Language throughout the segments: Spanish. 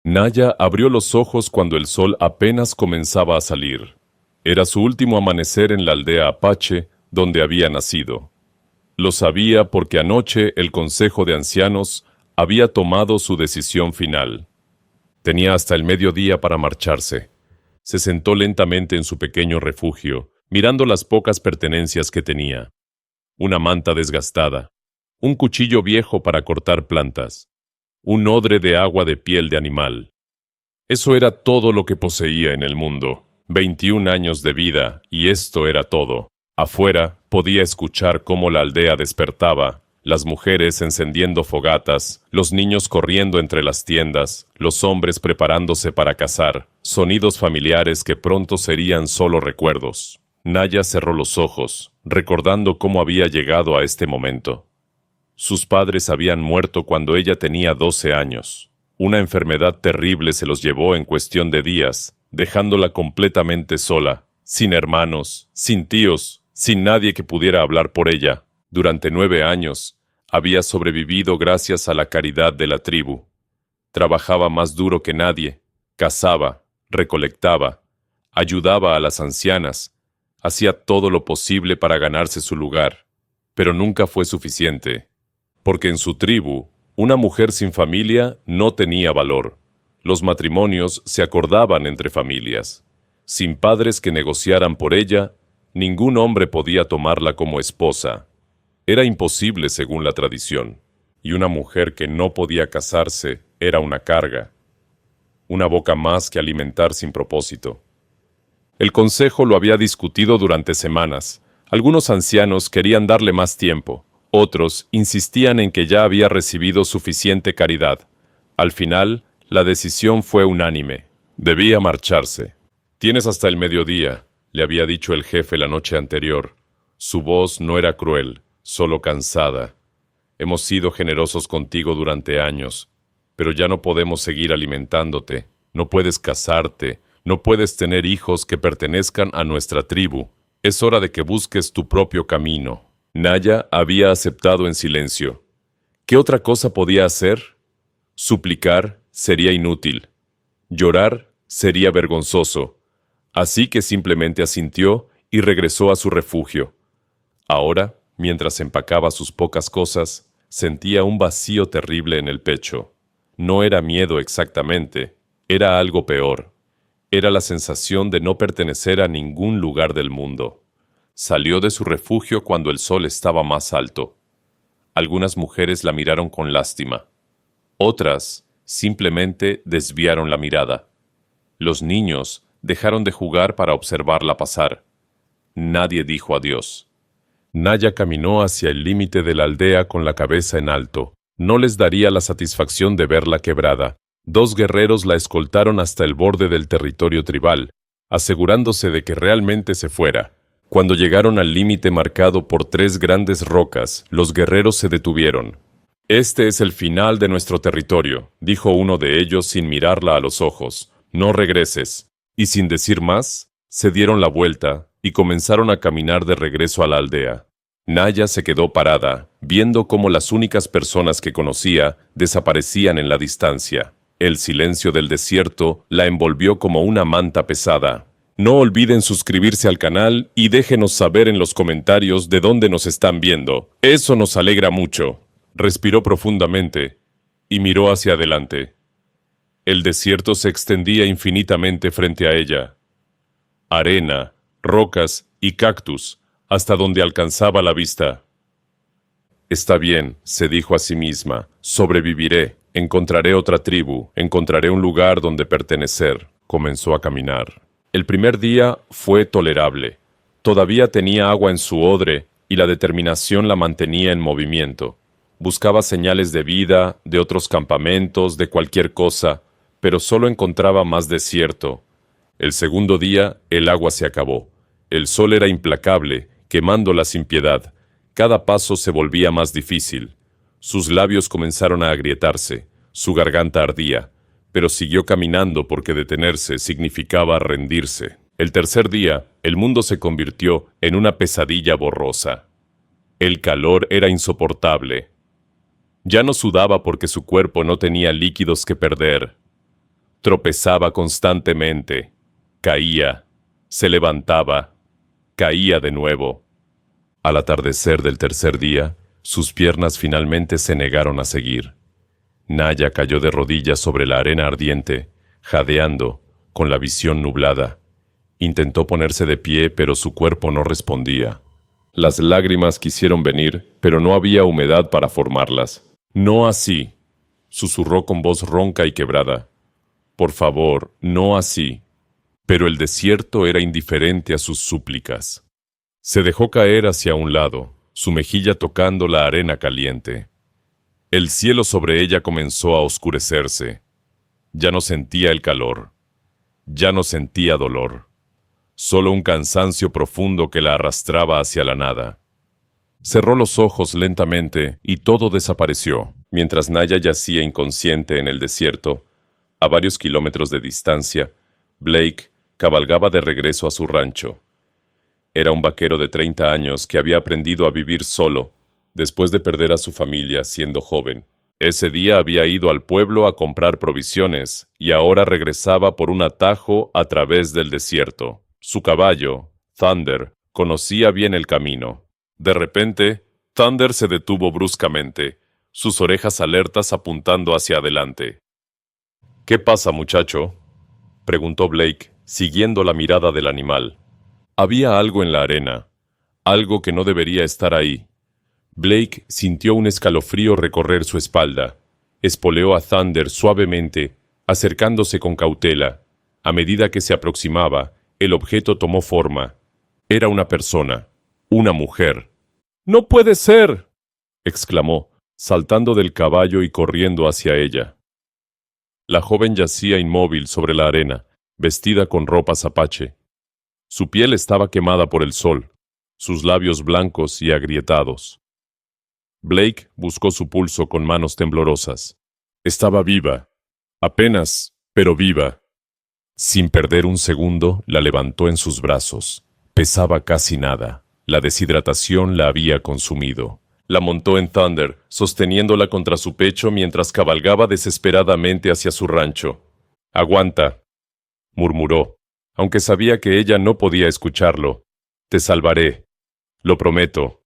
Naya abrió los ojos cuando el sol apenas comenzaba a salir. Era su último amanecer en la aldea Apache, donde había nacido. Lo sabía porque anoche el Consejo de Ancianos había tomado su decisión final. Tenía hasta el mediodía para marcharse. Se sentó lentamente en su pequeño refugio, mirando las pocas pertenencias que tenía. Una manta desgastada, un cuchillo viejo para cortar plantas, un odre de agua de piel de animal. Eso era todo lo que poseía en el mundo. 21 años de vida, y esto era todo. Afuera podía escuchar cómo la aldea despertaba, las mujeres encendiendo fogatas, los niños corriendo entre las tiendas, los hombres preparándose para cazar, sonidos familiares que pronto serían solo recuerdos. Naya cerró los ojos, recordando cómo había llegado a este momento. Sus padres habían muerto cuando ella tenía 12 años. Una enfermedad terrible se los llevó en cuestión de días, dejándola completamente sola, sin hermanos, sin tíos, sin nadie que pudiera hablar por ella. Durante 9 años, había sobrevivido gracias a la caridad de la tribu. Trabajaba más duro que nadie, cazaba, recolectaba, ayudaba a las ancianas, hacía todo lo posible para ganarse su lugar, pero nunca fue suficiente, porque en su tribu, una mujer sin familia no tenía valor. Los matrimonios se acordaban entre familias. Sin padres que negociaran por ella, ningún hombre podía tomarla como esposa. Era imposible según la tradición, y una mujer que no podía casarse era una carga, una boca más que alimentar sin propósito. El consejo lo había discutido durante semanas. Algunos ancianos querían darle más tiempo, otros insistían en que ya había recibido suficiente caridad. Al final, la decisión fue unánime. Debía marcharse. «Tienes hasta el mediodía», le había dicho el jefe la noche anterior. Su voz no era cruel, solo cansada. «Hemos sido generosos contigo durante años, pero ya no podemos seguir alimentándote. No puedes casarte, no puedes tener hijos que pertenezcan a nuestra tribu. Es hora de que busques tu propio camino». Naya había aceptado en silencio. ¿Qué otra cosa podía hacer? Suplicar sería inútil. Llorar sería vergonzoso. Así que simplemente asintió y regresó a su refugio. Ahora, mientras empacaba sus pocas cosas, sentía un vacío terrible en el pecho. No era miedo exactamente, era algo peor. Era la sensación de no pertenecer a ningún lugar del mundo. Salió de su refugio cuando el sol estaba más alto. Algunas mujeres la miraron con lástima. Otras simplemente desviaron la mirada. Los niños dejaron de jugar para observarla pasar. Nadie dijo adiós. Naya caminó hacia el límite de la aldea con la cabeza en alto. No les daría la satisfacción de verla quebrada. 2 guerreros la escoltaron hasta el borde del territorio tribal, asegurándose de que realmente se fuera. Cuando llegaron al límite marcado por 3 grandes rocas, los guerreros se detuvieron. «Este es el final de nuestro territorio», dijo uno de ellos sin mirarla a los ojos. «No regreses». Y sin decir más, se dieron la vuelta y comenzaron a caminar de regreso a la aldea. Naya se quedó parada, viendo cómo las únicas personas que conocía desaparecían en la distancia. El silencio del desierto la envolvió como una manta pesada. No olviden suscribirse al canal y déjenos saber en los comentarios de dónde nos están viendo. Eso nos alegra mucho. Respiró profundamente y miró hacia adelante. El desierto se extendía infinitamente frente a ella. Arena, rocas y cactus, hasta donde alcanzaba la vista. «Está bien», se dijo a sí misma, «sobreviviré, encontraré otra tribu, encontraré un lugar donde pertenecer». Comenzó a caminar. El primer día fue tolerable. Todavía tenía agua en su odre y la determinación la mantenía en movimiento. Buscaba señales de vida, de otros campamentos, de cualquier cosa, pero solo encontraba más desierto. El segundo día, el agua se acabó. El sol era implacable, quemándola sin piedad. Cada paso se volvía más difícil. Sus labios comenzaron a agrietarse, su garganta ardía, pero siguió caminando porque detenerse significaba rendirse. El tercer día, el mundo se convirtió en una pesadilla borrosa. El calor era insoportable. Ya no sudaba porque su cuerpo no tenía líquidos que perder. Tropezaba constantemente. Caía. Se levantaba. Caía de nuevo. Al atardecer del tercer día, sus piernas finalmente se negaron a seguir. Naya cayó de rodillas sobre la arena ardiente, jadeando, con la visión nublada. Intentó ponerse de pie, pero su cuerpo no respondía. Las lágrimas quisieron venir, pero no había humedad para formarlas. «No así», susurró con voz ronca y quebrada. «Por favor, no así». Pero el desierto era indiferente a sus súplicas. Se dejó caer hacia un lado, su mejilla tocando la arena caliente. El cielo sobre ella comenzó a oscurecerse. Ya no sentía el calor. Ya no sentía dolor. Solo un cansancio profundo que la arrastraba hacia la nada. Cerró los ojos lentamente y todo desapareció, mientras Naya yacía inconsciente en el desierto. A varios kilómetros de distancia, Blake cabalgaba de regreso a su rancho. Era un vaquero de 30 años que había aprendido a vivir solo, después de perder a su familia siendo joven. Ese día había ido al pueblo a comprar provisiones y ahora regresaba por un atajo a través del desierto. Su caballo, Thunder, conocía bien el camino. De repente, Thunder se detuvo bruscamente, sus orejas alertas apuntando hacia adelante. «¿Qué pasa, muchacho?», preguntó Blake, siguiendo la mirada del animal. Había algo en la arena, algo que no debería estar ahí. Blake sintió un escalofrío recorrer su espalda. Espoleó a Thunder suavemente, acercándose con cautela. A medida que se aproximaba, el objeto tomó forma. Era una persona, una mujer. «¡No puede ser!», exclamó, saltando del caballo y corriendo hacia ella. La joven yacía inmóvil sobre la arena, vestida con ropas apache. Su piel estaba quemada por el sol, sus labios blancos y agrietados. Blake buscó su pulso con manos temblorosas. Estaba viva, apenas, pero viva. Sin perder un segundo, la levantó en sus brazos. Pesaba casi nada. La deshidratación la había consumido. La montó en Thunder, sosteniéndola contra su pecho mientras cabalgaba desesperadamente hacia su rancho. «Aguanta», murmuró, aunque sabía que ella no podía escucharlo. «Te salvaré. Lo prometo».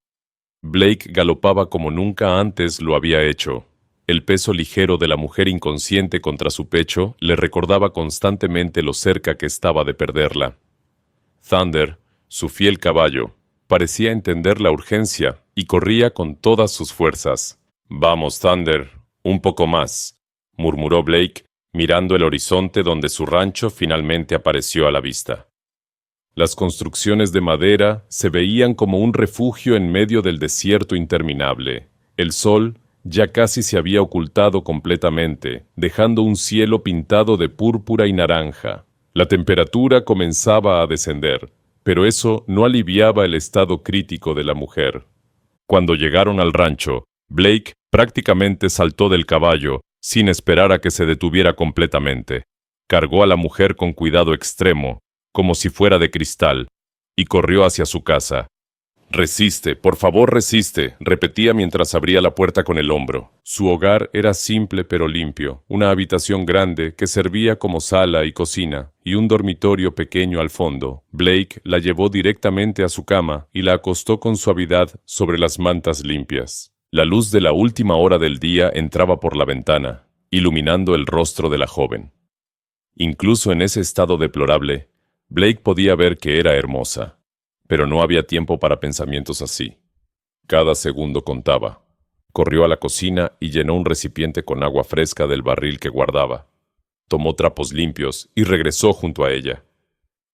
Blake galopaba como nunca antes lo había hecho. El peso ligero de la mujer inconsciente contra su pecho le recordaba constantemente lo cerca que estaba de perderla. Thunder, su fiel caballo, parecía entender la urgencia y corría con todas sus fuerzas. «Vamos, Thunder, un poco más», murmuró Blake, mirando el horizonte donde su rancho finalmente apareció a la vista. Las construcciones de madera se veían como un refugio en medio del desierto interminable. El sol ya casi se había ocultado completamente, dejando un cielo pintado de púrpura y naranja. La temperatura comenzaba a descender, pero eso no aliviaba el estado crítico de la mujer. Cuando llegaron al rancho, Blake prácticamente saltó del caballo, sin esperar a que se detuviera completamente. Cargó a la mujer con cuidado extremo, como si fuera de cristal, y corrió hacia su casa. «Resiste, por favor, resiste», repetía mientras abría la puerta con el hombro. Su hogar era simple pero limpio, una habitación grande que servía como sala y cocina, y un dormitorio pequeño al fondo. Blake la llevó directamente a su cama y la acostó con suavidad sobre las mantas limpias. La luz de la última hora del día entraba por la ventana, iluminando el rostro de la joven. Incluso en ese estado deplorable, Blake podía ver que era hermosa. Pero no había tiempo para pensamientos así. Cada segundo contaba. Corrió a la cocina y llenó un recipiente con agua fresca del barril que guardaba. Tomó trapos limpios y regresó junto a ella.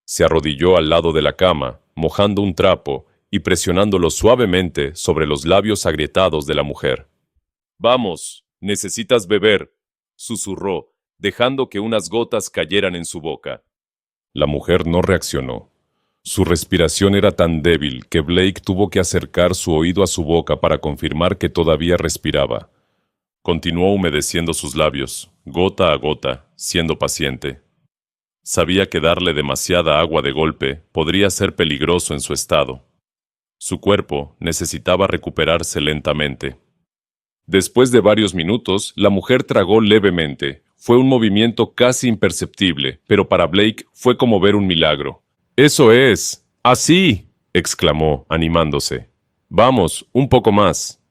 Se arrodilló al lado de la cama, mojando un trapo y presionándolo suavemente sobre los labios agrietados de la mujer. «Vamos, necesitas beber», susurró, dejando que unas gotas cayeran en su boca. La mujer no reaccionó. Su respiración era tan débil que Blake tuvo que acercar su oído a su boca para confirmar que todavía respiraba. Continuó humedeciendo sus labios, gota a gota, siendo paciente. Sabía que darle demasiada agua de golpe podría ser peligroso en su estado. Su cuerpo necesitaba recuperarse lentamente. Después de varios minutos, la mujer tragó levemente, Fue un movimiento casi imperceptible, pero para Blake fue como ver un milagro. ¡Eso es! ¡Así!, exclamó, animándose. Vamos, un poco más.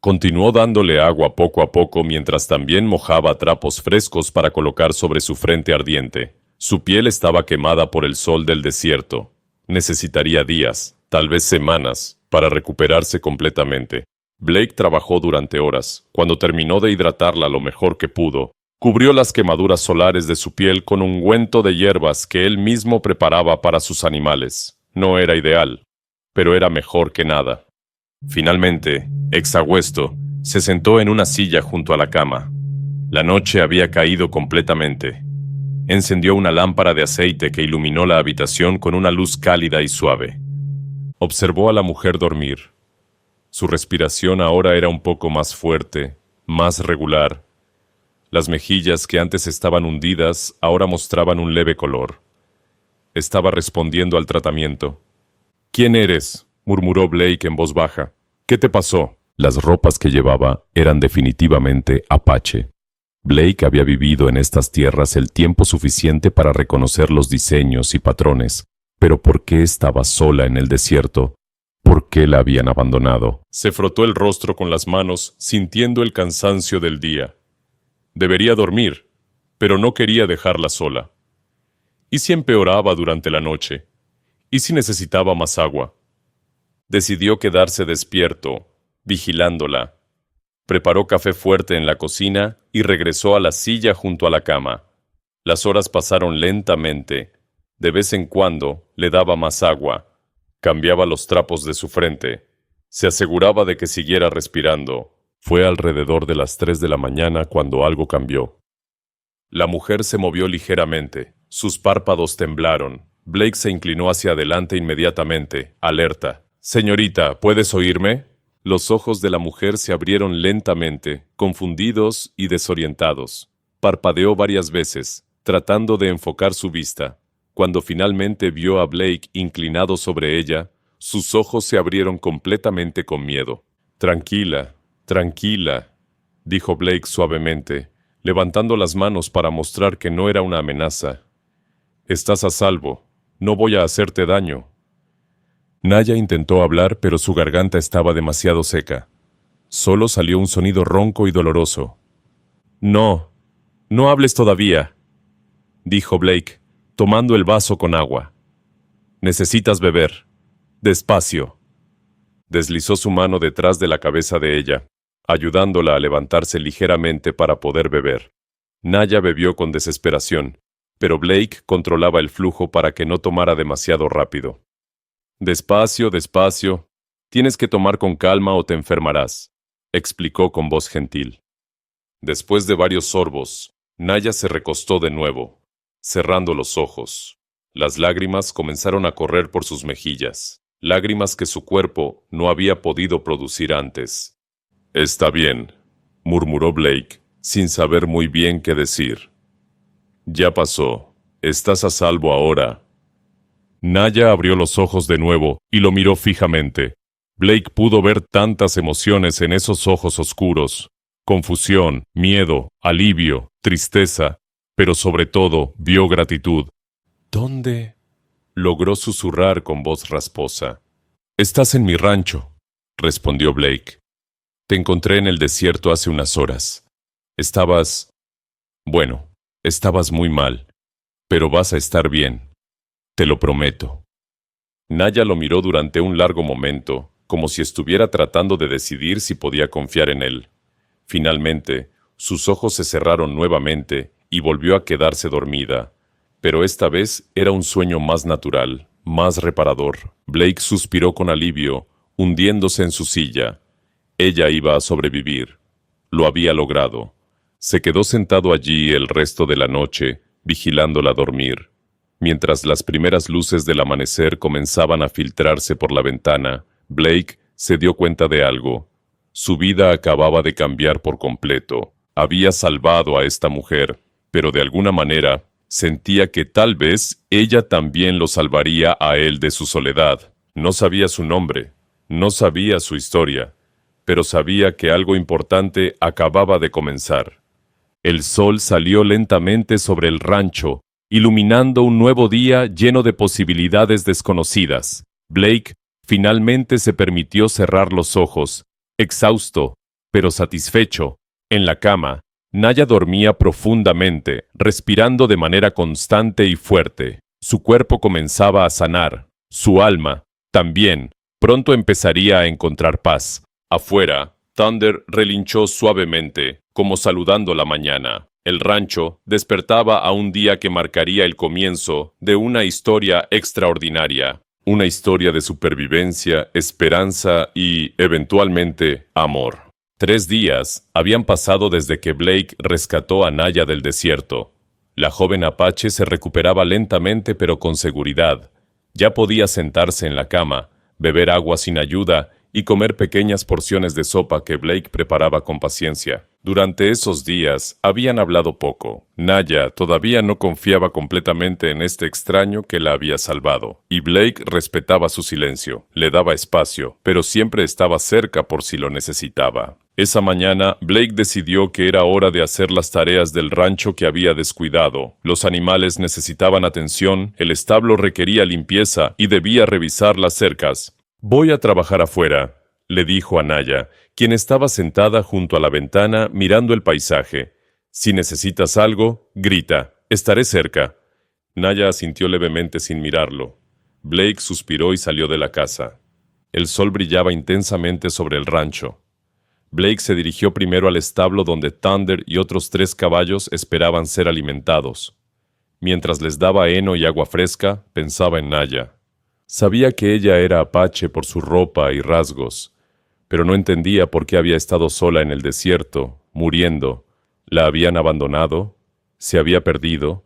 Continuó dándole agua poco a poco mientras también mojaba trapos frescos para colocar sobre su frente ardiente. Su piel estaba quemada por el sol del desierto. Necesitaría días, tal vez semanas, para recuperarse completamente. Blake trabajó durante horas. Cuando terminó de hidratarla lo mejor que pudo, cubrió las quemaduras solares de su piel con un ungüento de hierbas que él mismo preparaba para sus animales. No era ideal, pero era mejor que nada. Finalmente, exhausto, se sentó en una silla junto a la cama. La noche había caído completamente. Encendió una lámpara de aceite que iluminó la habitación con una luz cálida y suave. Observó a la mujer dormir. Su respiración ahora era un poco más fuerte, más regular. Las mejillas que antes estaban hundidas ahora mostraban un leve color. Estaba respondiendo al tratamiento. «¿Quién eres?», murmuró Blake en voz baja. «¿Qué te pasó?». Las ropas que llevaba eran definitivamente apache. Blake había vivido en estas tierras el tiempo suficiente para reconocer los diseños y patrones, pero ¿por qué estaba sola en el desierto? ¿Por qué la habían abandonado? Se frotó el rostro con las manos, sintiendo el cansancio del día. Debería dormir, pero no quería dejarla sola. ¿Y si empeoraba durante la noche? ¿Y si necesitaba más agua? Decidió quedarse despierto, vigilándola. Preparó café fuerte en la cocina y regresó a la silla junto a la cama. Las horas pasaron lentamente. De vez en cuando le daba más agua. Cambiaba los trapos de su frente. Se aseguraba de que siguiera respirando. Fue alrededor de las 3 de la mañana cuando algo cambió. La mujer se movió ligeramente. Sus párpados temblaron. Blake se inclinó hacia adelante inmediatamente, alerta. «Señorita, ¿puedes oírme?». Los ojos de la mujer se abrieron lentamente, confundidos y desorientados. Parpadeó varias veces, tratando de enfocar su vista. Cuando finalmente vio a Blake inclinado sobre ella, sus ojos se abrieron completamente con miedo. «Tranquila, tranquila», dijo Blake suavemente, levantando las manos para mostrar que no era una amenaza. «Estás a salvo. No voy a hacerte daño». Naya intentó hablar, pero su garganta estaba demasiado seca. Solo salió un sonido ronco y doloroso. «No, no hables todavía», dijo Blake, tomando el vaso con agua. «Necesitas beber. Despacio». Deslizó su mano detrás de la cabeza de ella, ayudándola a levantarse ligeramente para poder beber. Naya bebió con desesperación, pero Blake controlaba el flujo para que no tomara demasiado rápido. «Despacio, despacio. Tienes que tomar con calma o te enfermarás», explicó con voz gentil. Después de varios sorbos, Naya se recostó de nuevo, cerrando los ojos. Las lágrimas comenzaron a correr por sus mejillas, lágrimas que su cuerpo no había podido producir antes. «Está bien», murmuró Blake, sin saber muy bien qué decir. «Ya pasó. Estás a salvo ahora». Naya abrió los ojos de nuevo y lo miró fijamente. Blake pudo ver tantas emociones en esos ojos oscuros. Confusión, miedo, alivio, tristeza, pero sobre todo vio gratitud. «¿Dónde?», logró susurrar con voz rasposa. «Estás en mi rancho», respondió Blake. «Te encontré en el desierto hace unas horas. Estabas muy mal, pero vas a estar bien. Te lo prometo». Naya lo miró durante un largo momento, como si estuviera tratando de decidir si podía confiar en él. Finalmente, sus ojos se cerraron nuevamente y volvió a quedarse dormida. Pero esta vez era un sueño más natural, más reparador. Blake suspiró con alivio, hundiéndose en su silla. Ella iba a sobrevivir. Lo había logrado. Se quedó sentado allí el resto de la noche, vigilándola dormir. Mientras las primeras luces del amanecer comenzaban a filtrarse por la ventana, Blake se dio cuenta de algo. Su vida acababa de cambiar por completo. Había salvado a esta mujer, pero de alguna manera sentía que tal vez ella también lo salvaría a él de su soledad. No sabía su nombre, no sabía su historia, pero sabía que algo importante acababa de comenzar. El sol salió lentamente sobre el rancho, iluminando un nuevo día lleno de posibilidades desconocidas. Blake finalmente se permitió cerrar los ojos, exhausto, pero satisfecho. En la cama, Naya dormía profundamente, respirando de manera constante y fuerte. Su cuerpo comenzaba a sanar. Su alma, también, pronto empezaría a encontrar paz. Afuera, Thunder relinchó suavemente, como saludando la mañana. El rancho despertaba a un día que marcaría el comienzo de una historia extraordinaria. Una historia de supervivencia, esperanza y, eventualmente, amor. 3 días habían pasado desde que Blake rescató a Naya del desierto. La joven apache se recuperaba lentamente pero con seguridad. Ya podía sentarse en la cama, beber agua sin ayuda y comer pequeñas porciones de sopa que Blake preparaba con paciencia. Durante esos días habían hablado poco. Naya todavía no confiaba completamente en este extraño que la había salvado, y Blake respetaba su silencio, le daba espacio, pero siempre estaba cerca por si lo necesitaba. Esa mañana, Blake decidió que era hora de hacer las tareas del rancho que había descuidado. Los animales necesitaban atención, el establo requería limpieza y debía revisar las cercas. «Voy a trabajar afuera», le dijo a Naya, quien estaba sentada junto a la ventana mirando el paisaje. «Si necesitas algo, grita. Estaré cerca». Naya asintió levemente sin mirarlo. Blake suspiró y salió de la casa. El sol brillaba intensamente sobre el rancho. Blake se dirigió primero al establo donde Thunder y otros 3 caballos esperaban ser alimentados. Mientras les daba heno y agua fresca, pensaba en Naya. Sabía que ella era apache por su ropa y rasgos, pero no entendía por qué había estado sola en el desierto, muriendo. ¿La habían abandonado? ¿Se había perdido?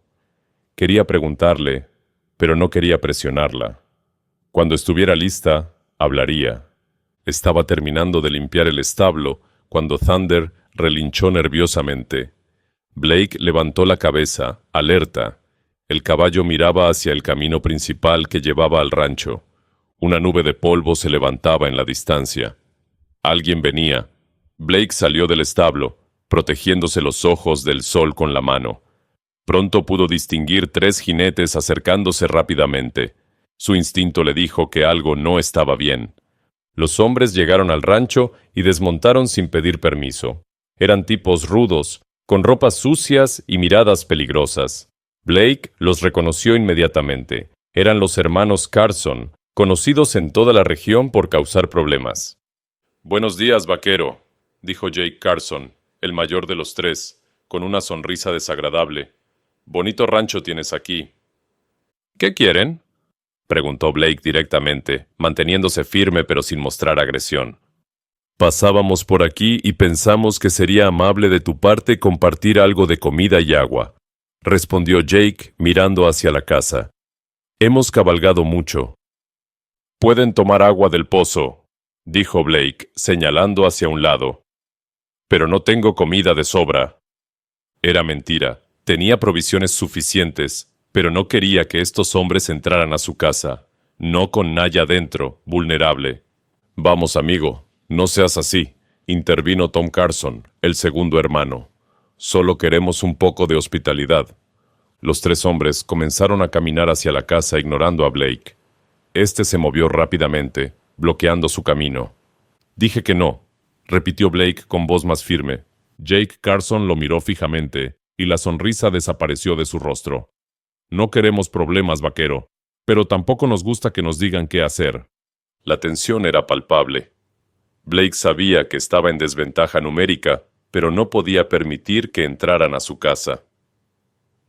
Quería preguntarle, pero no quería presionarla. Cuando estuviera lista, hablaría. Estaba terminando de limpiar el establo cuando Thunder relinchó nerviosamente. Blake levantó la cabeza, alerta. El caballo miraba hacia el camino principal que llevaba al rancho. Una nube de polvo se levantaba en la distancia. Alguien venía. Blake salió del establo, protegiéndose los ojos del sol con la mano. Pronto pudo distinguir 3 jinetes acercándose rápidamente. Su instinto le dijo que algo no estaba bien. Los hombres llegaron al rancho y desmontaron sin pedir permiso. Eran tipos rudos, con ropas sucias y miradas peligrosas. Blake los reconoció inmediatamente. Eran los hermanos Carson, conocidos en toda la región por causar problemas. «Buenos días, vaquero», dijo Jake Carson, el mayor de los 3, con una sonrisa desagradable. «Bonito rancho tienes aquí». «¿Qué quieren?», preguntó Blake directamente, manteniéndose firme pero sin mostrar agresión. «Pasábamos por aquí y pensamos que sería amable de tu parte compartir algo de comida y agua», respondió Jake mirando hacia la casa. «Hemos cabalgado mucho». «Pueden tomar agua del pozo», dijo Blake, señalando hacia un lado. «Pero no tengo comida de sobra». Era mentira. Tenía provisiones suficientes, pero no quería que estos hombres entraran a su casa. No con Naya dentro, vulnerable. «Vamos, amigo, no seas así», intervino Tom Carson, el segundo hermano. «Solo queremos un poco de hospitalidad». Los 3 hombres comenzaron a caminar hacia la casa ignorando a Blake. Este se movió rápidamente, bloqueando su camino. «Dije que no», repitió Blake con voz más firme. Jake Carson lo miró fijamente, y la sonrisa desapareció de su rostro. «No queremos problemas, vaquero, pero tampoco nos gusta que nos digan qué hacer». La tensión era palpable. Blake sabía que estaba en desventaja numérica, pero no podía permitir que entraran a su casa.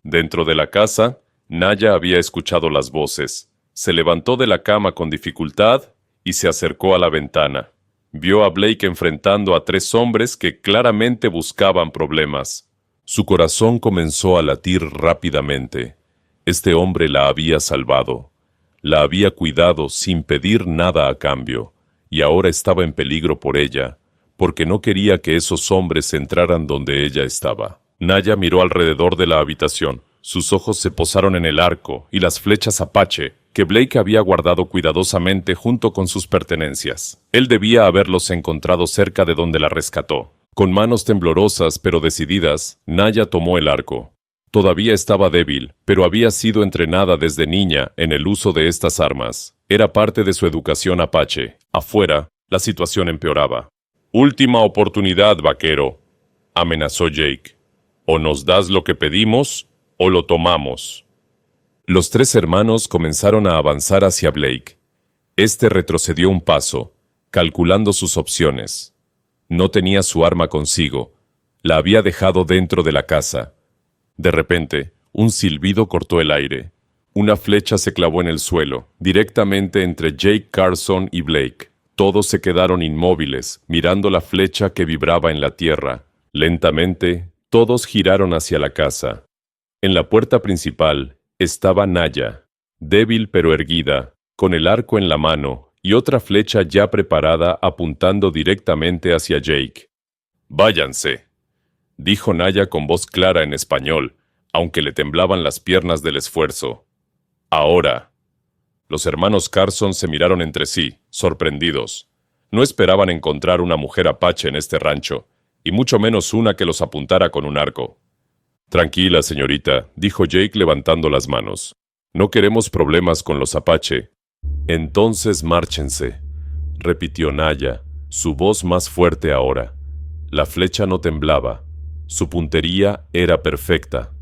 Dentro de la casa, Naya había escuchado las voces. Se levantó de la cama con dificultad y se acercó a la ventana. Vio a Blake enfrentando a 3 hombres que claramente buscaban problemas. Su corazón comenzó a latir rápidamente. Este hombre la había salvado. La había cuidado sin pedir nada a cambio, y ahora estaba en peligro por ella, porque no quería que esos hombres entraran donde ella estaba. Naya miró alrededor de la habitación. Sus ojos se posaron en el arco y las flechas apache que Blake había guardado cuidadosamente junto con sus pertenencias. Él debía haberlos encontrado cerca de donde la rescató. Con manos temblorosas pero decididas, Naya tomó el arco. Todavía estaba débil, pero había sido entrenada desde niña en el uso de estas armas. Era parte de su educación apache. Afuera, la situación empeoraba. «Última oportunidad, vaquero», amenazó Jake. «O nos das lo que pedimos, o lo tomamos». Los tres hermanos comenzaron a avanzar hacia Blake. Este retrocedió un paso, calculando sus opciones. No tenía su arma consigo. La había dejado dentro de la casa. De repente, un silbido cortó el aire. Una flecha se clavó en el suelo, directamente entre Jake Carson y Blake. Todos se quedaron inmóviles, mirando la flecha que vibraba en la tierra. Lentamente, todos giraron hacia la casa. En la puerta principal estaba Naya, débil pero erguida, con el arco en la mano y otra flecha ya preparada apuntando directamente hacia Jake. «Váyanse», dijo Naya con voz clara en español, aunque le temblaban las piernas del esfuerzo. «Ahora». Los hermanos Carson se miraron entre sí, sorprendidos. No esperaban encontrar una mujer apache en este rancho, y mucho menos una que los apuntara con un arco. «Tranquila, señorita», dijo Jake levantando las manos. «No queremos problemas con los apache». «Entonces márchense», repitió Naya, su voz más fuerte ahora. La flecha no temblaba. Su puntería era perfecta.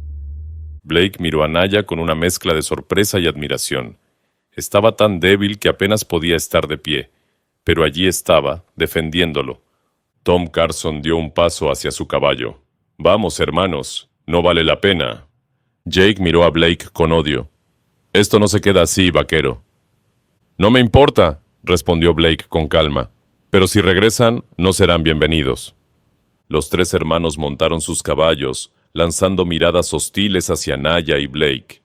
Blake miró a Naya con una mezcla de sorpresa y admiración. Estaba tan débil que apenas podía estar de pie, pero allí estaba, defendiéndolo. Tom Carson dio un paso hacia su caballo. «Vamos, hermanos, no vale la pena». Jake miró a Blake con odio. «Esto no se queda así, vaquero». «No me importa», respondió Blake con calma, «pero si regresan, no serán bienvenidos». Los tres hermanos montaron sus caballos, lanzando miradas hostiles hacia Naya y Blake.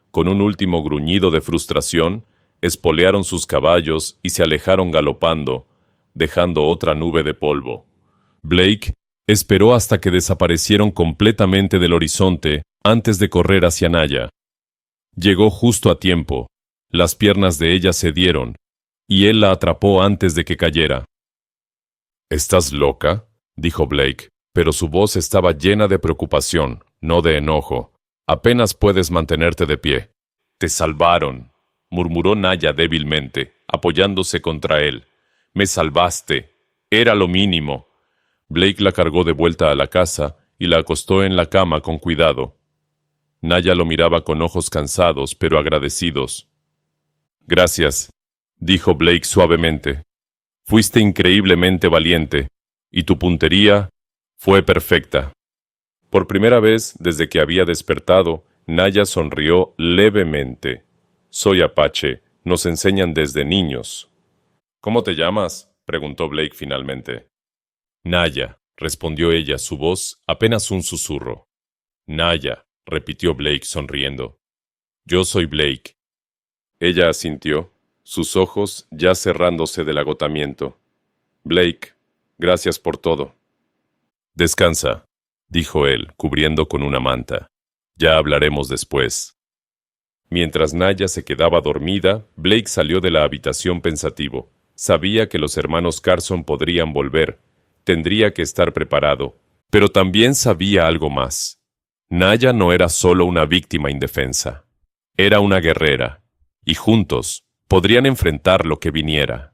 Con un último gruñido de frustración, espolearon sus caballos y se alejaron galopando, dejando otra nube de polvo. Blake esperó hasta que desaparecieron completamente del horizonte antes de correr hacia Naya. Llegó justo a tiempo. Las piernas de ella cedieron, y él la atrapó antes de que cayera. «¿Estás loca?», dijo Blake, pero su voz estaba llena de preocupación, no de enojo. «Apenas puedes mantenerte de pie». «Te salvaron», murmuró Naya débilmente, apoyándose contra él. «Me salvaste. Era lo mínimo». Blake la cargó de vuelta a la casa y la acostó en la cama con cuidado. Naya lo miraba con ojos cansados pero agradecidos. «Gracias», dijo Blake suavemente. «Fuiste increíblemente valiente, y tu puntería fue perfecta». Por primera vez desde que había despertado, Naya sonrió levemente. «Soy apache, nos enseñan desde niños». «¿Cómo te llamas?», preguntó Blake finalmente. «Naya», respondió ella, su voz apenas un susurro. «Naya», repitió Blake sonriendo. «Yo soy Blake». Ella asintió, sus ojos ya cerrándose del agotamiento. «Blake, gracias por todo». «Descansa», dijo él, cubriendo con una manta. «Ya hablaremos después». Mientras Naya se quedaba dormida, Blake salió de la habitación pensativo. Sabía que los hermanos Carson podrían volver. Tendría que estar preparado. Pero también sabía algo más. Naya no era solo una víctima indefensa. Era una guerrera. Y juntos podrían enfrentar lo que viniera.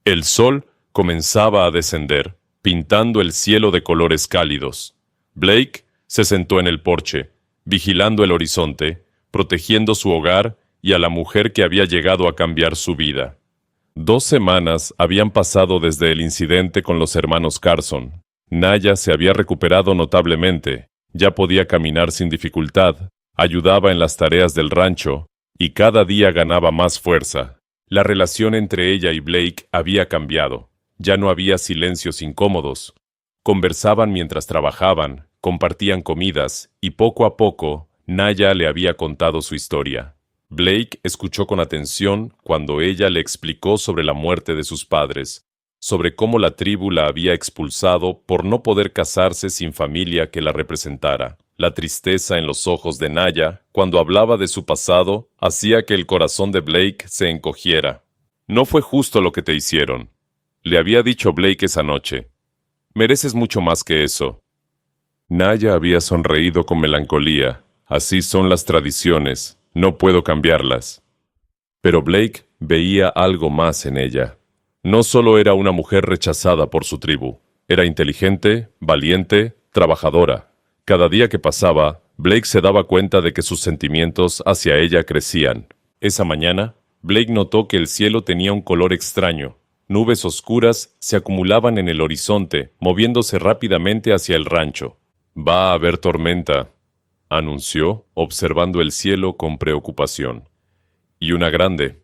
El sol comenzaba a descender, pintando el cielo de colores cálidos. Blake se sentó en el porche, vigilando el horizonte, protegiendo su hogar y a la mujer que había llegado a cambiar su vida. 2 semanas habían pasado desde el incidente con los hermanos Carson. Naya se había recuperado notablemente, ya podía caminar sin dificultad, ayudaba en las tareas del rancho, y cada día ganaba más fuerza. La relación entre ella y Blake había cambiado. Ya no había silencios incómodos. Conversaban mientras trabajaban, compartían comidas, y poco a poco, Naya le había contado su historia. Blake escuchó con atención cuando ella le explicó sobre la muerte de sus padres, sobre cómo la tribu la había expulsado por no poder casarse sin familia que la representara. La tristeza en los ojos de Naya, cuando hablaba de su pasado, hacía que el corazón de Blake se encogiera. «No fue justo lo que te hicieron», le había dicho Blake esa noche. Mereces mucho más que eso. Naya había sonreído con melancolía. Así son las tradiciones, no puedo cambiarlas. Pero Blake veía algo más en ella. No solo era una mujer rechazada por su tribu, era inteligente, valiente, trabajadora. Cada día que pasaba, Blake se daba cuenta de que sus sentimientos hacia ella crecían. Esa mañana, Blake notó que el cielo tenía un color extraño. Nubes oscuras se acumulaban en el horizonte, moviéndose rápidamente hacia el rancho. Va a haber tormenta, anunció, observando el cielo con preocupación. Y una grande.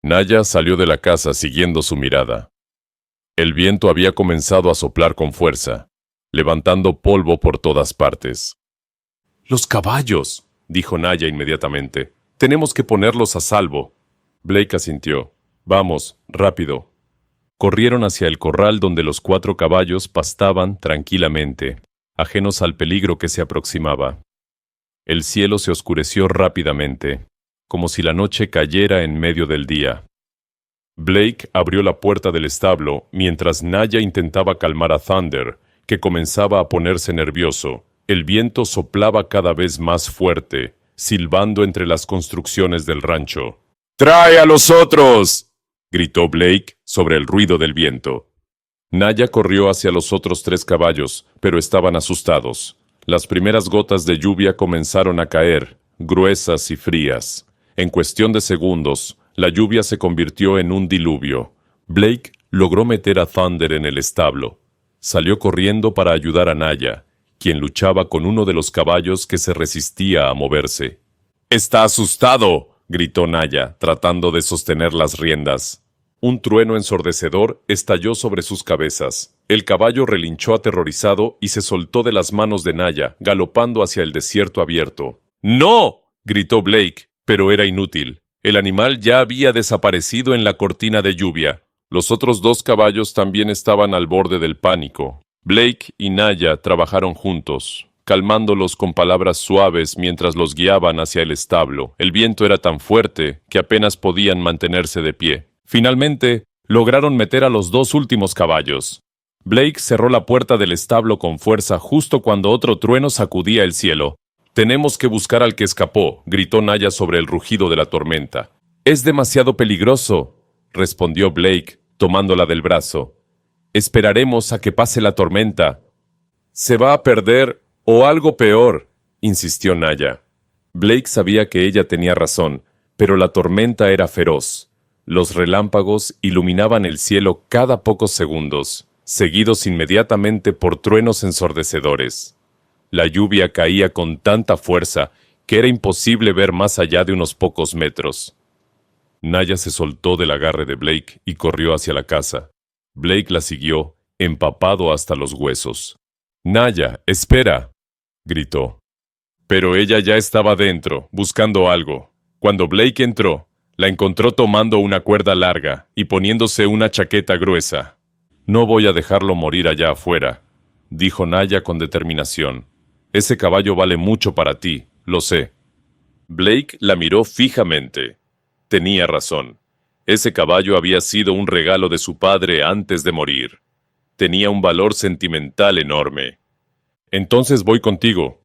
Naya salió de la casa siguiendo su mirada. El viento había comenzado a soplar con fuerza, levantando polvo por todas partes. «¡Los caballos!», dijo Naya inmediatamente. «Tenemos que ponerlos a salvo». Blake asintió. «Vamos, rápido». Corrieron hacia el corral donde los 4 caballos pastaban tranquilamente, ajenos al peligro que se aproximaba. El cielo se oscureció rápidamente, como si la noche cayera en medio del día. Blake abrió la puerta del establo mientras Naya intentaba calmar a Thunder, que comenzaba a ponerse nervioso. El viento soplaba cada vez más fuerte, silbando entre las construcciones del rancho. «¡Trae a los otros!», gritó Blake sobre el ruido del viento. Naya corrió hacia los otros 3 caballos, pero estaban asustados. Las primeras gotas de lluvia comenzaron a caer, gruesas y frías. En cuestión de segundos, la lluvia se convirtió en un diluvio. Blake logró meter a Thunder en el establo. Salió corriendo para ayudar a Naya, quien luchaba con uno de los caballos que se resistía a moverse. «¡Está asustado!», gritó Naya, tratando de sostener las riendas. Un trueno ensordecedor estalló sobre sus cabezas. El caballo relinchó aterrorizado y se soltó de las manos de Naya, galopando hacia el desierto abierto. «¡No!», gritó Blake, pero era inútil. El animal ya había desaparecido en la cortina de lluvia. Los otros 2 caballos también estaban al borde del pánico. Blake y Naya trabajaron juntos, calmándolos con palabras suaves mientras los guiaban hacia el establo. El viento era tan fuerte que apenas podían mantenerse de pie. Finalmente, lograron meter a los 2 últimos caballos. Blake cerró la puerta del establo con fuerza justo cuando otro trueno sacudía el cielo. «Tenemos que buscar al que escapó», gritó Naya sobre el rugido de la tormenta. «Es demasiado peligroso», respondió Blake, tomándola del brazo. «Esperaremos a que pase la tormenta». «Se va a perder, o algo peor», insistió Naya. Blake sabía que ella tenía razón, pero la tormenta era feroz. Los relámpagos iluminaban el cielo cada pocos segundos, seguidos inmediatamente por truenos ensordecedores. La lluvia caía con tanta fuerza que era imposible ver más allá de unos pocos metros. Naya se soltó del agarre de Blake y corrió hacia la casa. Blake la siguió, empapado hasta los huesos. «Naya, espera», gritó. Pero ella ya estaba dentro, buscando algo. Cuando Blake entró, la encontró tomando una cuerda larga y poniéndose una chaqueta gruesa. «No voy a dejarlo morir allá afuera», dijo Naya con determinación. «Ese caballo vale mucho para ti, lo sé». Blake la miró fijamente. Tenía razón. Ese caballo había sido un regalo de su padre antes de morir. Tenía un valor sentimental enorme. «Entonces voy contigo»,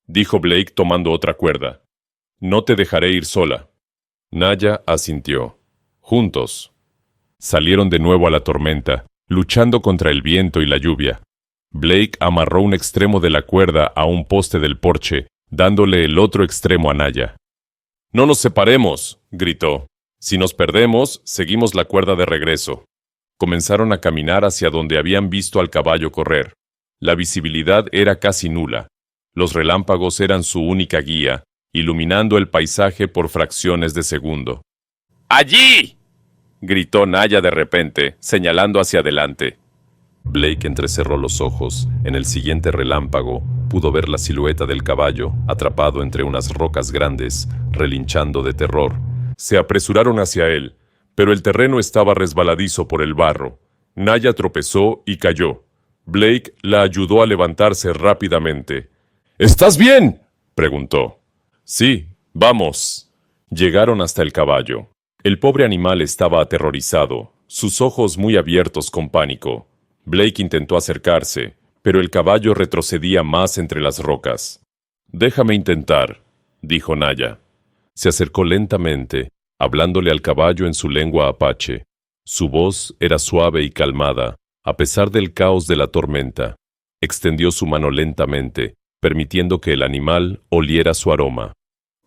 dijo Blake tomando otra cuerda. «No te dejaré ir sola». Naya asintió. Juntos. Salieron de nuevo a la tormenta, luchando contra el viento y la lluvia. Blake amarró un extremo de la cuerda a un poste del porche, dándole el otro extremo a Naya. «No nos separemos», gritó. «Si nos perdemos, seguimos la cuerda de regreso». Comenzaron a caminar hacia donde habían visto al caballo correr. La visibilidad era casi nula. Los relámpagos eran su única guía, iluminando el paisaje por fracciones de segundo. «¡Allí!», gritó Naya de repente, señalando hacia adelante. Blake entrecerró los ojos. En el siguiente relámpago, pudo ver la silueta del caballo, atrapado entre unas rocas grandes, relinchando de terror. Se apresuraron hacia él, pero el terreno estaba resbaladizo por el barro. Naya tropezó y cayó. Blake la ayudó a levantarse rápidamente. «¿Estás bien?», preguntó. «Sí, vamos». Llegaron hasta el caballo. El pobre animal estaba aterrorizado, sus ojos muy abiertos con pánico. Blake intentó acercarse, pero el caballo retrocedía más entre las rocas. «Déjame intentar», dijo Naya. Se acercó lentamente, hablándole al caballo en su lengua apache. Su voz era suave y calmada, a pesar del caos de la tormenta. Extendió su mano lentamente, permitiendo que el animal oliera su aroma.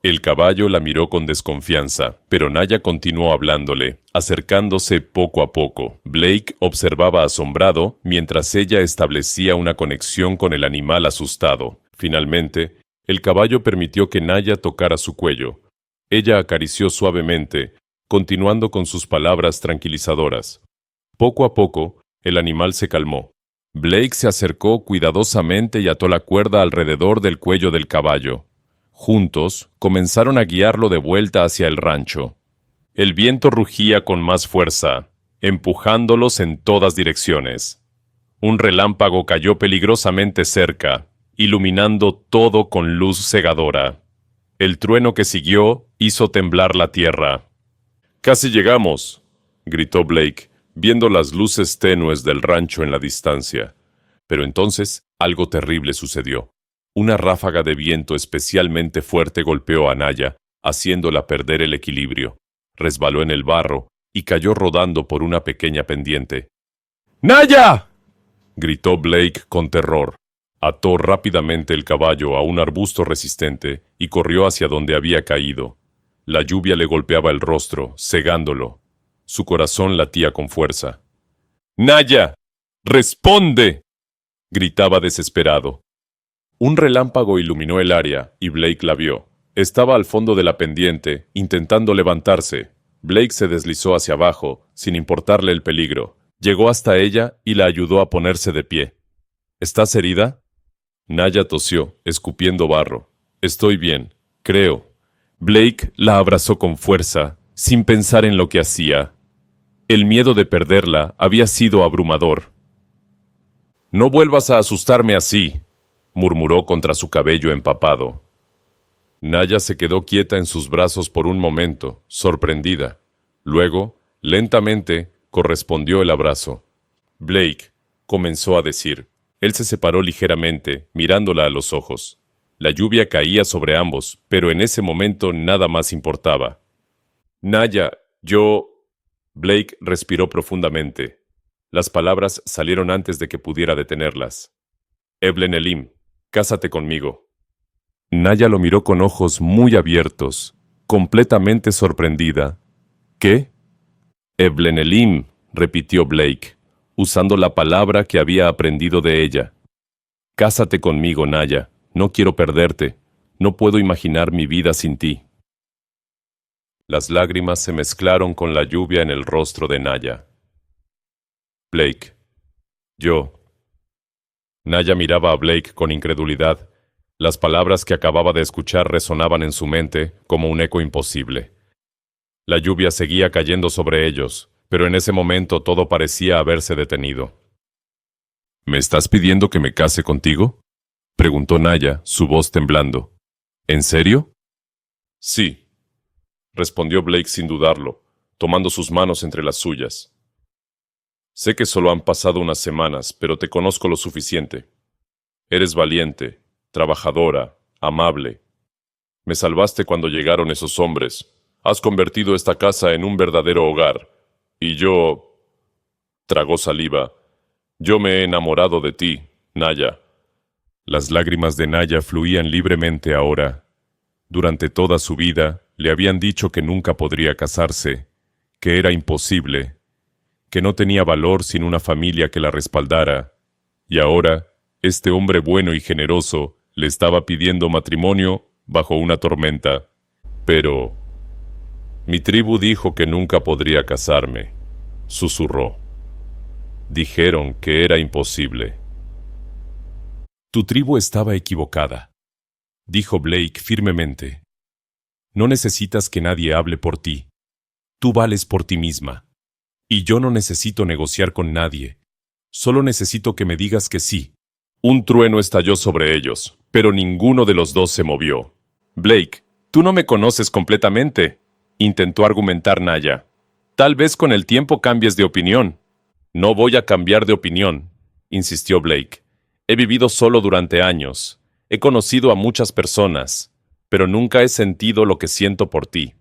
El caballo la miró con desconfianza, pero Naya continuó hablándole, acercándose poco a poco. Blake observaba asombrado mientras ella establecía una conexión con el animal asustado. Finalmente, el caballo permitió que Naya tocara su cuello. Ella acarició suavemente, continuando con sus palabras tranquilizadoras. Poco a poco, el animal se calmó. Blake se acercó cuidadosamente y ató la cuerda alrededor del cuello del caballo. Juntos, comenzaron a guiarlo de vuelta hacia el rancho. El viento rugía con más fuerza, empujándolos en todas direcciones. Un relámpago cayó peligrosamente cerca, iluminando todo con luz cegadora. El trueno que siguió hizo temblar la tierra. «¡Casi llegamos!», gritó Blake, viendo las luces tenues del rancho en la distancia. Pero entonces algo terrible sucedió. Una ráfaga de viento especialmente fuerte golpeó a Naya, haciéndola perder el equilibrio. Resbaló en el barro y cayó rodando por una pequeña pendiente. «¡Naya!», gritó Blake con terror. Ató rápidamente el caballo a un arbusto resistente y corrió hacia donde había caído. La lluvia le golpeaba el rostro, cegándolo. Su corazón latía con fuerza. «¡Naya! ¡Responde!», gritaba desesperado. Un relámpago iluminó el área y Blake la vio. Estaba al fondo de la pendiente, intentando levantarse. Blake se deslizó hacia abajo, sin importarle el peligro. Llegó hasta ella y la ayudó a ponerse de pie. «¿Estás herida?». Naya tosió, escupiendo barro. «Estoy bien, creo». Blake la abrazó con fuerza, sin pensar en lo que hacía. El miedo de perderla había sido abrumador. «No vuelvas a asustarme así», murmuró contra su cabello empapado. Naya se quedó quieta en sus brazos por un momento, sorprendida. Luego, lentamente, correspondió el abrazo. «Blake», comenzó a decir. Él se separó ligeramente, mirándola a los ojos. La lluvia caía sobre ambos, pero en ese momento nada más importaba. «Naya, yo...». Blake respiró profundamente. Las palabras salieron antes de que pudiera detenerlas. «Eblen Elim, cásate conmigo». Naya lo miró con ojos muy abiertos, completamente sorprendida. «¿Qué?». «Eblen Elim», repitió Blake, usando la palabra que había aprendido de ella. «Cásate conmigo, Naya. No quiero perderte. No puedo imaginar mi vida sin ti». Las lágrimas se mezclaron con la lluvia en el rostro de Naya. «Blake, yo...». Naya miraba a Blake con incredulidad. Las palabras que acababa de escuchar resonaban en su mente como un eco imposible. La lluvia seguía cayendo sobre ellos, pero en ese momento todo parecía haberse detenido. «¿Me estás pidiendo que me case contigo?», preguntó Naya, su voz temblando. «¿En serio?». «Sí», respondió Blake sin dudarlo, tomando sus manos entre las suyas. «Sé que solo han pasado unas semanas, pero te conozco lo suficiente. Eres valiente, trabajadora, amable. Me salvaste cuando llegaron esos hombres. Has convertido esta casa en un verdadero hogar. Y yo...». Tragó saliva. «Yo me he enamorado de ti, Naya». Las lágrimas de Naya fluían libremente ahora. Durante toda su vida le habían dicho que nunca podría casarse, que era imposible, que no tenía valor sin una familia que la respaldara. Y ahora, este hombre bueno y generoso le estaba pidiendo matrimonio bajo una tormenta. «Pero... mi tribu dijo que nunca podría casarme», susurró. «Dijeron que era imposible». «Tu tribu estaba equivocada», dijo Blake firmemente. «No necesitas que nadie hable por ti. Tú vales por ti misma. Y yo no necesito negociar con nadie. Solo necesito que me digas que sí». Un trueno estalló sobre ellos, pero ninguno de los dos se movió. «Blake, tú no me conoces completamente», intentó argumentar Naya. «Tal vez con el tiempo cambies de opinión». «No voy a cambiar de opinión», insistió Blake. He vivido solo durante años. He conocido a muchas personas, pero nunca he sentido lo que siento por ti.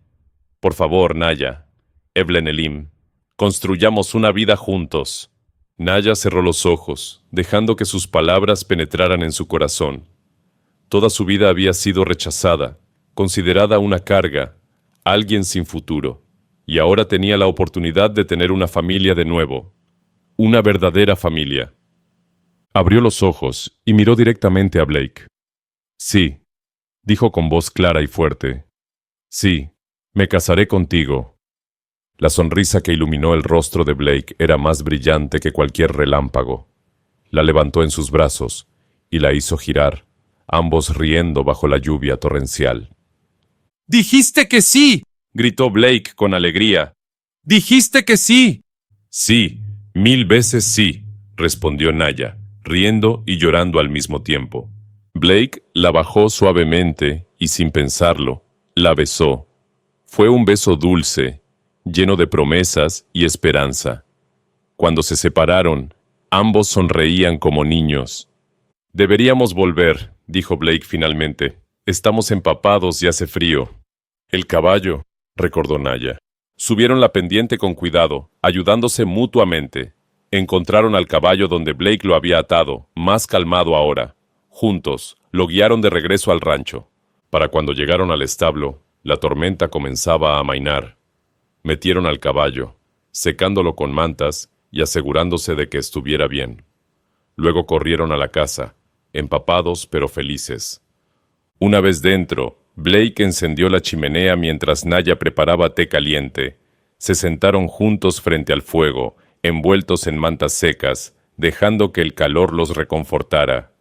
Por favor, Naya, Evelyn Elim, construyamos una vida juntos. Naya cerró los ojos, dejando que sus palabras penetraran en su corazón. Toda su vida había sido rechazada, considerada una carga, alguien sin futuro, y ahora tenía la oportunidad de tener una familia de nuevo, una verdadera familia. Abrió los ojos y miró directamente a Blake. Sí, dijo con voz clara y fuerte. Sí, me casaré contigo. La sonrisa que iluminó el rostro de Blake era más brillante que cualquier relámpago. La levantó en sus brazos y la hizo girar, ambos riendo bajo la lluvia torrencial. ¡Dijiste que sí! Gritó Blake con alegría. ¡Dijiste que sí! Sí, 1000 veces sí, respondió Naya, riendo y llorando al mismo tiempo. Blake la bajó suavemente y sin pensarlo, la besó. Fue un beso dulce, lleno de promesas y esperanza. Cuando se separaron, ambos sonreían como niños. Deberíamos volver, dijo Blake finalmente. Estamos empapados y hace frío. El caballo, recordó Naya. Subieron la pendiente con cuidado, ayudándose mutuamente. Encontraron al caballo donde Blake lo había atado, más calmado ahora. Juntos, lo guiaron de regreso al rancho. Para cuando llegaron al establo, la tormenta comenzaba a amainar. Metieron al caballo, secándolo con mantas y asegurándose de que estuviera bien. Luego corrieron a la casa, empapados pero felices. Una vez dentro, Blake encendió la chimenea mientras Naya preparaba té caliente. Se sentaron juntos frente al fuego, envueltos en mantas secas, dejando que el calor los reconfortara.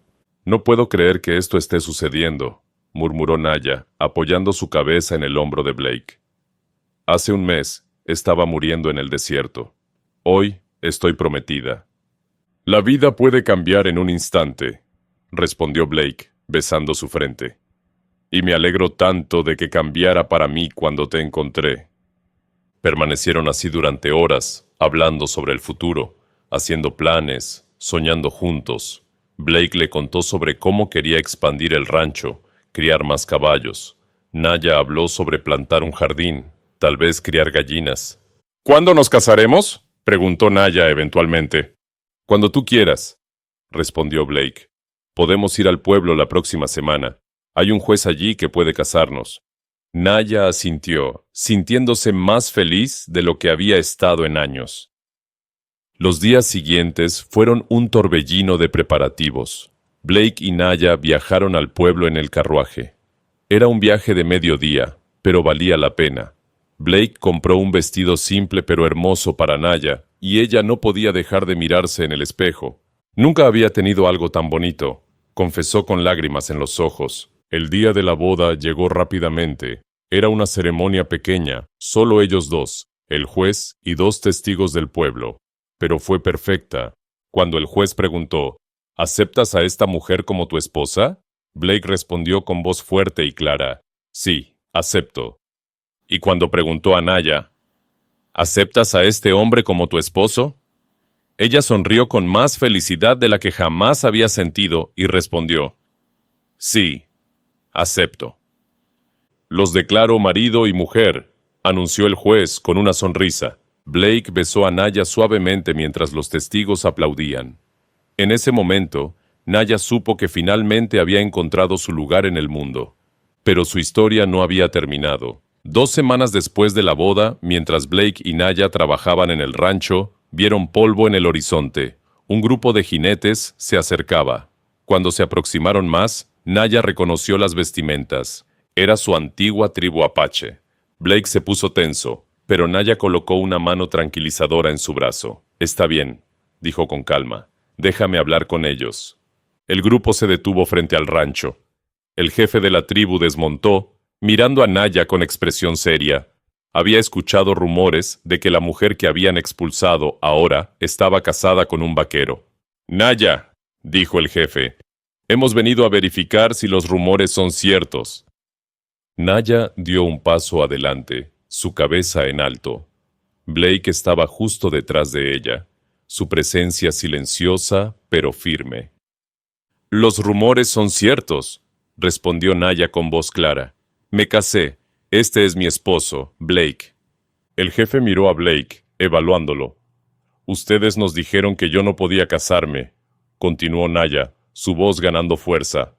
No puedo creer que esto esté sucediendo, murmuró Naya, apoyando su cabeza en el hombro de Blake. Hace un mes estaba muriendo en el desierto. Hoy estoy prometida. La vida puede cambiar en un instante, respondió Blake, besando su frente. Y me alegro tanto de que cambiara para mí cuando te encontré. Permanecieron así durante horas, hablando sobre el futuro, haciendo planes, soñando juntos. Blake le contó sobre cómo quería expandir el rancho, criar más caballos. Naya habló sobre plantar un jardín, tal vez criar gallinas. ¿Cuándo nos casaremos?, preguntó Naya eventualmente. Cuando tú quieras, respondió Blake. Podemos ir al pueblo la próxima semana. Hay un juez allí que puede casarnos. Naya asintió, sintiéndose más feliz de lo que había estado en años. Los días siguientes fueron un torbellino de preparativos. Blake y Naya viajaron al pueblo en el carruaje. Era un viaje de mediodía, pero valía la pena. Blake compró un vestido simple pero hermoso para Naya, y ella no podía dejar de mirarse en el espejo. Nunca había tenido algo tan bonito, confesó con lágrimas en los ojos. El día de la boda llegó rápidamente. Era una ceremonia pequeña, solo ellos dos, el juez y 2 testigos del pueblo. Pero fue perfecta. Cuando el juez preguntó, ¿aceptas a esta mujer como tu esposa? Blake respondió con voz fuerte y clara, sí, acepto. Y cuando preguntó a Naya, ¿aceptas a este hombre como tu esposo? Ella sonrió con más felicidad de la que jamás había sentido y respondió, sí, acepto. Los declaro marido y mujer, anunció el juez con una sonrisa. Blake besó a Naya suavemente mientras los testigos aplaudían. En ese momento, Naya supo que finalmente había encontrado su lugar en el mundo. Pero su historia no había terminado. 2 semanas después de la boda, mientras Blake y Naya trabajaban en el rancho, vieron polvo en el horizonte. Un grupo de jinetes se acercaba. Cuando se aproximaron más, Naya reconoció las vestimentas. Era su antigua tribu apache. Blake se puso tenso, pero Naya colocó una mano tranquilizadora en su brazo. Está bien, dijo con calma. Déjame hablar con ellos. El grupo se detuvo frente al rancho. El jefe de la tribu desmontó, mirando a Naya con expresión seria. Había escuchado rumores de que la mujer que habían expulsado ahora estaba casada con un vaquero. Naya, dijo el jefe, hemos venido a verificar si los rumores son ciertos. Naya dio un paso adelante, su cabeza en alto. Blake estaba justo detrás de ella. su presencia silenciosa pero firme. Los rumores son ciertos, respondió Naya con voz clara. Me casé. Este es mi esposo, Blake. El jefe miró a Blake, evaluándolo. Ustedes nos dijeron que yo no podía casarme, continuó Naya, su voz ganando fuerza.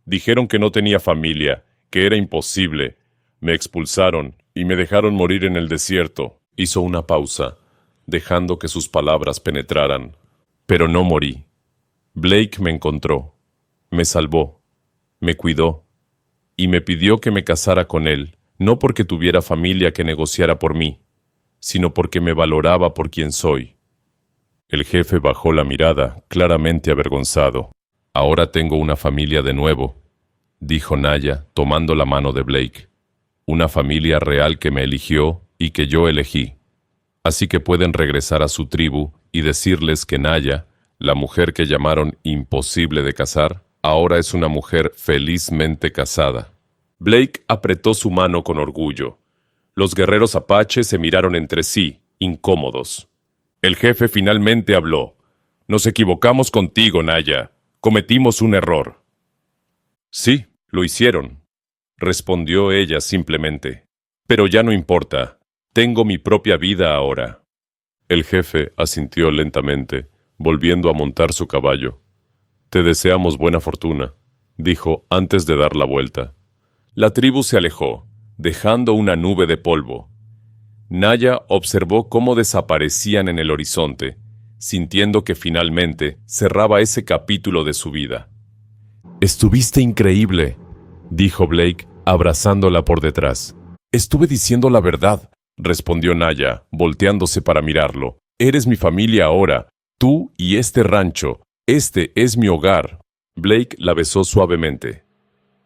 Dijeron que no tenía familia, que era imposible. Me expulsaron y me dejaron morir en el desierto. Hizo una pausa, dejando que sus palabras penetraran. Pero no morí. Blake me encontró, me salvó, me cuidó, y me pidió que me casara con él, no porque tuviera familia que negociara por mí, sino porque me valoraba por quien soy. El jefe bajó la mirada, claramente avergonzado. Ahora tengo una familia de nuevo, dijo Naya, tomando la mano de Blake. Una familia real que me eligió y que yo elegí. Así que pueden regresar a su tribu y decirles que Naya, la mujer que llamaron imposible de casar, ahora es una mujer felizmente casada. Blake apretó su mano con orgullo. Los guerreros apaches se miraron entre sí, incómodos. El jefe finalmente habló. Nos equivocamos contigo, Naya. Cometimos un error. Sí, lo hicieron, respondió ella simplemente. Pero ya no importa. Tengo mi propia vida ahora. El jefe asintió lentamente, volviendo a montar su caballo. Te deseamos buena fortuna, dijo antes de dar la vuelta. La tribu se alejó, dejando una nube de polvo. Naya observó cómo desaparecían en el horizonte, sintiendo que finalmente cerraba ese capítulo de su vida. Estuviste increíble, dijo Blake, abrazándola por detrás. Estuve diciendo la verdad, respondió Naya, volteándose para mirarlo. Eres mi familia ahora, tú y este rancho. Este es mi hogar. Blake la besó suavemente.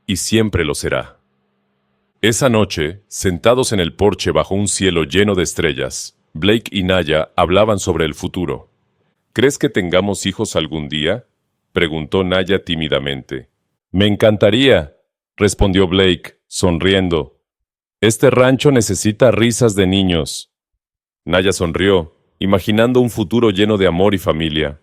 Y siempre lo será. Esa noche, sentados en el porche bajo un cielo lleno de estrellas, Blake y Naya hablaban sobre el futuro. ¿Crees que tengamos hijos algún día?, preguntó Naya tímidamente. Me encantaría, respondió Blake, sonriendo. Este rancho necesita risas de niños. Naya sonrió, imaginando un futuro lleno de amor y familia.